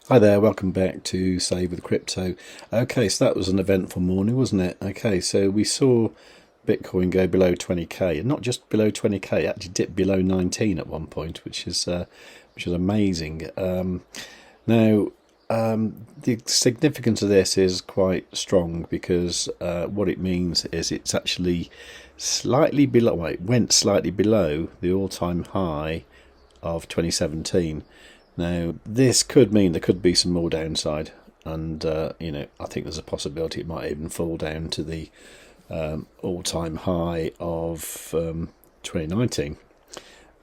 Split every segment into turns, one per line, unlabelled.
Hi there, welcome back to Save with Crypto. Okay, so that was an eventful morning, wasn't it? Okay, so we saw Bitcoin go below 20k, and not just below 20k, it actually dipped below 19 at one point, which is amazing. Now, the significance of this is quite strong because what it means is it's actually slightly below. Well, it went slightly below the all-time high of 2017. Now, this could mean there could be some more downside, and I think there's a possibility it might even fall down to the all-time high of 2019.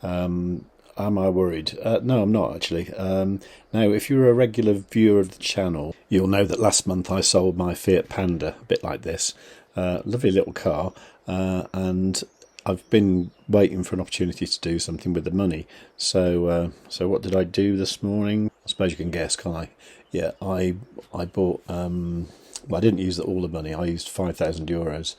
Am I worried? No, I'm not actually. Now, if you're a regular viewer of the channel, you'll know that last month I sold my Fiat Panda, a bit like this. Lovely little car, and I've been waiting for an opportunity to do something with the money. So what did I do this morning? I suppose you can guess, can't I? Yeah, I bought. Well, I didn't use all the money. I used €5,000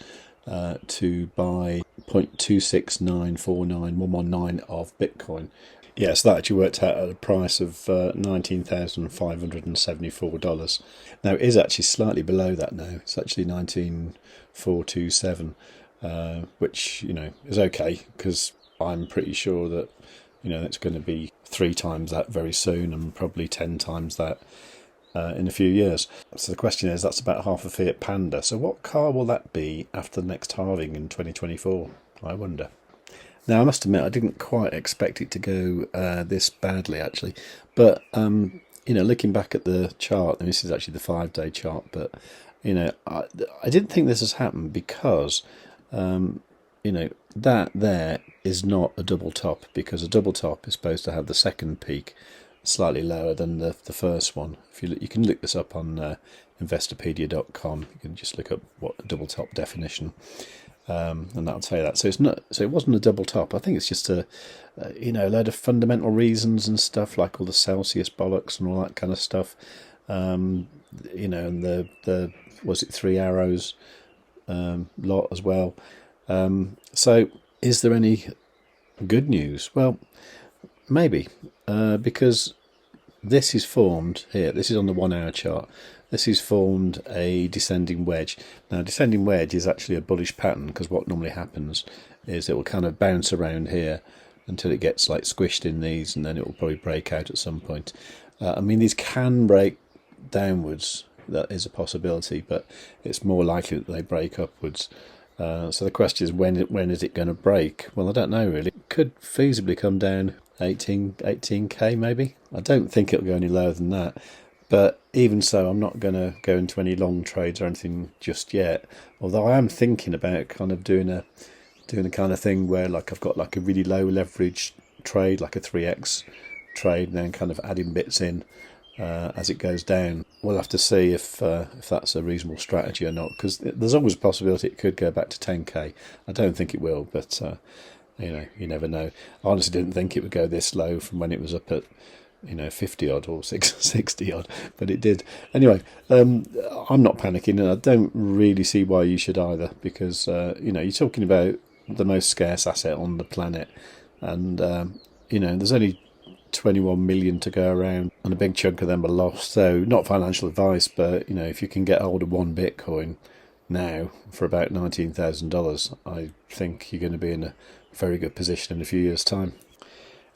to buy 0.26949119 of Bitcoin. Yeah, so that actually worked out at a price of $19,574. Now, it is actually slightly below that now. It's actually 19,427. Which is okay, because I'm pretty sure that it's going to be 3 times that very soon, and probably 10 times that in a few years. So the question is, that's about half a Fiat Panda. So what car will that be after the next halving in 2024? I wonder. Now, I must admit, I didn't quite expect it to go this badly, actually. But looking back at the chart, and this is actually the 5-day chart, but I didn't think this has happened because that there is not a double top, because a double top is supposed to have the second peak slightly lower than the first one. If you can look this up on investopedia.com, you can just look up what a double top definition, and that'll tell you that. So it's not. So it wasn't a double top. I think it's just a load of fundamental reasons and stuff, like all the Celsius bollocks and all that kind of stuff. And the was it 3 arrows lot as well. So is there any good news? Well, maybe, because this is formed here. This is on the 1 hour chart. This is formed a descending wedge. Now, descending wedge is actually a bullish pattern, because what normally happens is it will kind of bounce around here until it gets like squished in these, and then it will probably break out at some point. I mean, these can break downwards. That is a possibility, but it's more likely that they break upwards. So the question is, when is it going to break? Well, I don't know really. It could feasibly come down 18k maybe. I don't think it'll go any lower than that. But even so, I'm not going to go into any long trades or anything just yet. Although I am thinking about kind of doing a kind of thing where, like, I've got like a really low leverage trade, like a 3x trade, and then kind of adding bits in as it goes down. We'll have to see if that's a reasonable strategy or not, because there's always a possibility it could go back to 10k. I don't think it will, but you never know. I honestly didn't think it would go this low from when it was up at 50 odd or 60 odd, but it did. Anyway, I'm not panicking, and I don't really see why you should either, because you're talking about the most scarce asset on the planet, and there's only 21 million to go around, and a big chunk of them are lost. So, not financial advice, but if you can get hold of 1 Bitcoin now for about $19,000, I think you're going to be in a very good position in a few years' time.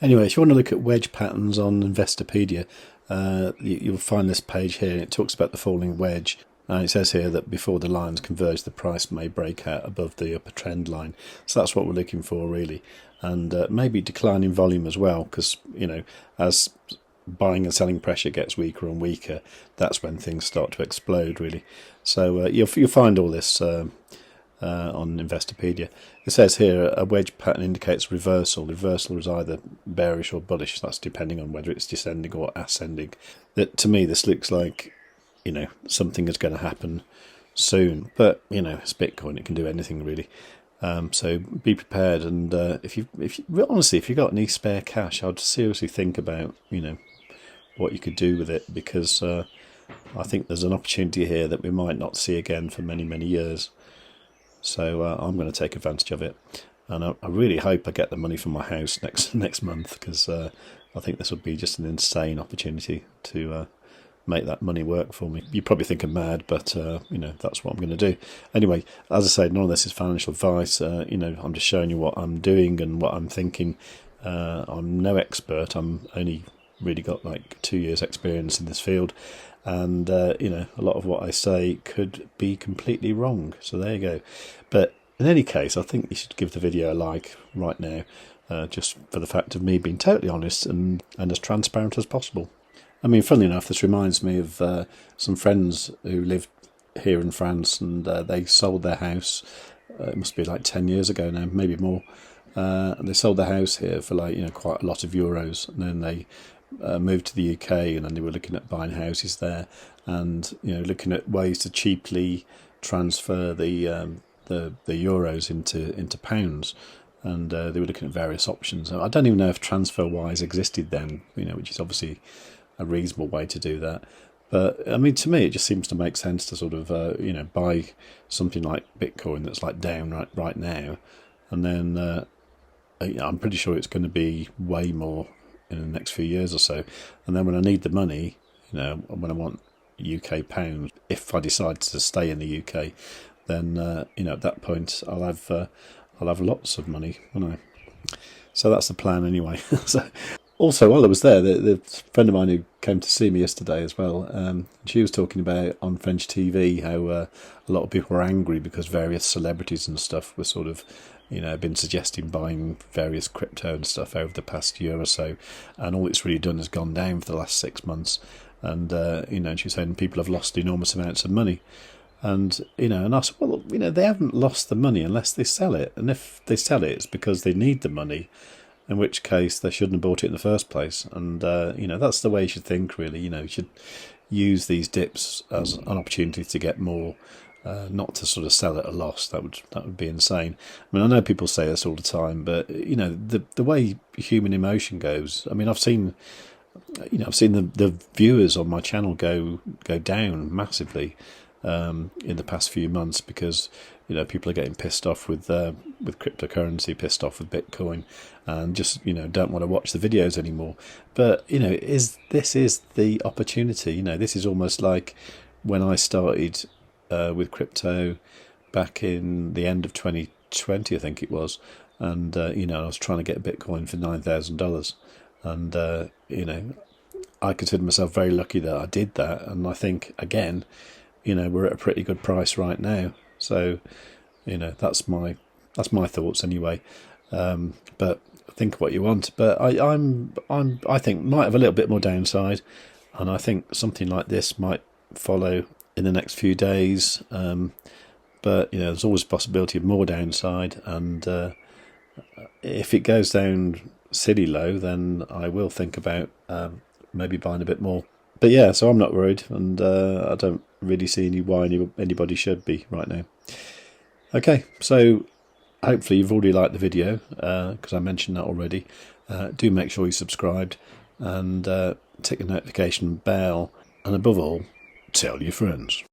Anyway, if you want to look at wedge patterns on Investopedia, you'll find this page here. It talks about the falling wedge. And it says here that before the lines converge, the price may break out above the upper trend line. So that's what we're looking for, really. And maybe decline in volume as well, because, as buying and selling pressure gets weaker and weaker, that's when things start to explode, really. So you'll find all this on Investopedia. It says here, a wedge pattern indicates reversal. Reversal is either bearish or bullish. That's depending on whether it's descending or ascending. To me, this looks like something is going to happen soon, but it's Bitcoin, it can do anything really. So be prepared, and if you honestly, if you've got any spare cash, I'd seriously think about what you could do with it, because I think there's an opportunity here that we might not see again for many years. So I'm going to take advantage of it, and I really hope I get the money from my house next month, because I think this would be just an insane opportunity to make that money work for me. You probably think I'm mad, but you know, that's what I'm going to do. Anyway, as I say, none of this is financial advice. You know, I'm just showing you what I'm doing and what I'm thinking. I'm no expert. I'm only really got like 2 years experience in this field, and you know, a lot of what I say could be completely wrong. So there you go. But in any case, I think you should give the video a like right now, just for the fact of me being totally honest and as transparent as possible. I mean, funnily enough, this reminds me of some friends who lived here in France, and they sold their house. It must be like 10 years ago now, maybe more. And they sold their house here for like, you know, quite a lot of euros, and then they moved to the UK, and then they were looking at buying houses there, and you know, looking at ways to cheaply transfer the euros into pounds. And they were looking at various options. I don't even know if TransferWise existed then, you know, which is obviously a reasonable way to do that. But I mean, to me, it just seems to make sense to sort of you know, buy something like Bitcoin that's like down right now, and then I'm pretty sure it's going to be way more in the next few years or so. And then when I need the money, you know, when I want UK pounds, if I decide to stay in the UK, then you know, at that point I'll have lots of money, won't I? So that's the plan anyway. So, also, while I was there, the friend of mine who came to see me yesterday as well, she was talking about on French TV how a lot of people were angry because various celebrities and stuff were sort of, you know, been suggesting buying various crypto and stuff over the past year or so, and all it's really done is gone down for the last 6 months. And you know, she was saying people have lost enormous amounts of money. And you know, and I said, well, you know, they haven't lost the money unless they sell it, and if they sell it, it's because they need the money, in which case they shouldn't have bought it in the first place. And you know, that's the way you should think, really. You know, you should use these dips as an opportunity to get more, not to sort of sell at a loss. That would be insane. I mean, I know people say this all the time, but you know, the way human emotion goes. I mean, I've seen the viewers on my channel go down massively in the past few months, because you know, people are getting pissed off with cryptocurrency, pissed off with Bitcoin, and just, you know, don't want to watch the videos anymore. But you know, this is the opportunity. You know, this is almost like when I started with crypto back in the end of 2020, I think it was, and you know, I was trying to get Bitcoin for $9,000, and you know, I consider myself very lucky that I did that, and I think again, you know, we're at a pretty good price right now. So, you know, that's my thoughts anyway. But think what you want. But I think might have a little bit more downside, and I think something like this might follow in the next few days. But you know, there's always a possibility of more downside, and if it goes down silly low, then I will think about maybe buying a bit more. But yeah, so I'm not worried, and I don't really see why anybody should be right now. Okay, so hopefully you've already liked the video, because I mentioned that already. Do make sure you subscribed, and tick the notification bell, and above all, tell your friends.